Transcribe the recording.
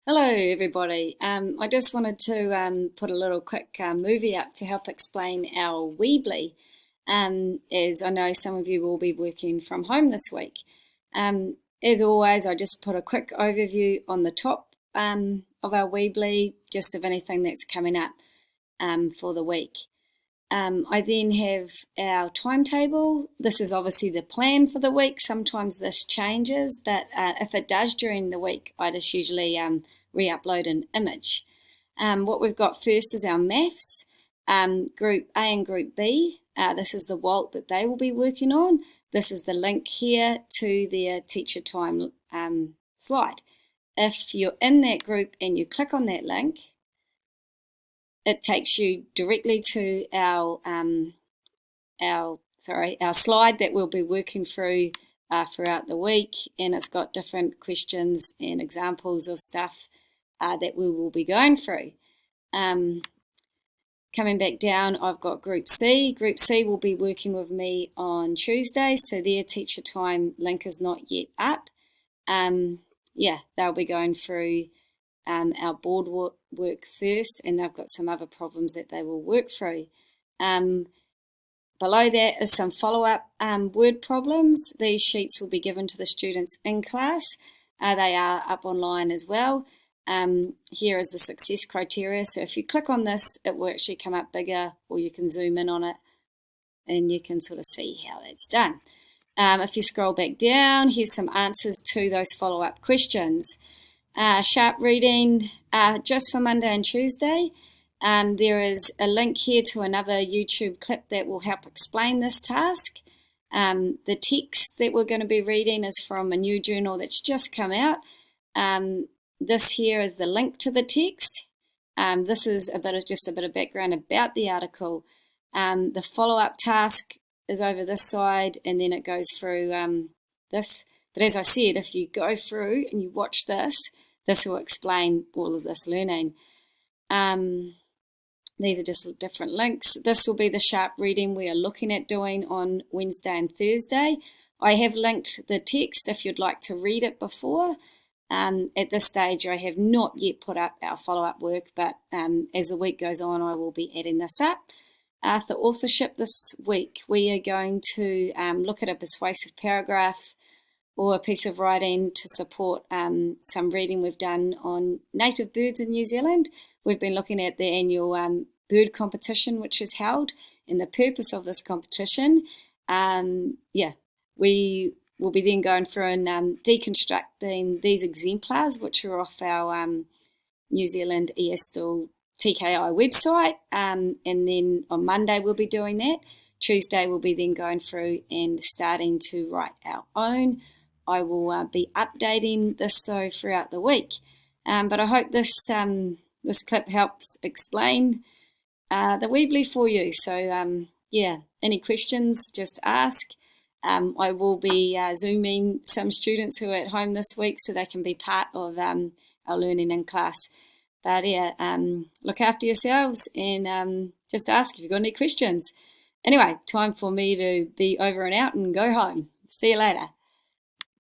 Hello, everybody. I just wanted to put a little quick movie up to help explain our Weebly, as I know some of you will be working from home this week. As always, I just put a quick overview on the top of our Weebly, just of anything that's coming up for the week. I then have our timetable. This is obviously the plan for the week. Sometimes this changes, but if it does during the week, I just usually re-upload an image. What we've got first is our maths, Group A and Group B. This is the WALT that they will be working on. This is the link here to their teacher time slide. If you're in that group and you click on that link, it takes you directly to our slide that we'll be working through throughout the week, and it's got different questions and examples of stuff that we will be going through. Coming back down, I've got Group C. Group C will be working with me on Tuesday, so their teacher time link is not yet up. They'll be going through our board work first, and they've got some other problems that they will work through. Below that is some follow-up word problems. These sheets will be given to the students in class. They are up online as well. Here is the success criteria. So if you click on this, it will actually come up bigger, or you can zoom in on it and you can sort of see how that's done. If you scroll back down, here's some answers to those follow-up questions. Sharp reading just for Monday and Tuesday. There is a link here to another YouTube clip that will help explain this task. The text that we're going to be reading is from a new journal that's just come out. This here is the link to the text. This is just a bit of background about the article. The follow-up task is over this side, and then it goes through this. But as I said, if you go through and you watch this, this will explain all of this learning. These are just different links. This will be the sharp reading we are looking at doing on Wednesday and Thursday. I have linked the text if you'd like to read it before. At this stage, I have not yet put up our follow-up work, but as the week goes on, I will be adding this up. For authorship this week, we are going to look at a persuasive paragraph or a piece of writing to support some reading we've done on native birds in New Zealand. We've been looking at the annual bird competition which is held, and the purpose of this competition. We will be then going through and deconstructing these exemplars which are off our New Zealand ESTL TKI website, and then on Monday we'll be doing that. Tuesday we'll be then going through and starting to write our own. I will be updating this though throughout the week, but I hope this clip helps explain the Weebly for you. So any questions, just ask. I will be Zooming some students who are at home this week so they can be part of our learning in class. But look after yourselves and just ask if you've got any questions. Anyway, time for me to be over and out and go home. See you later.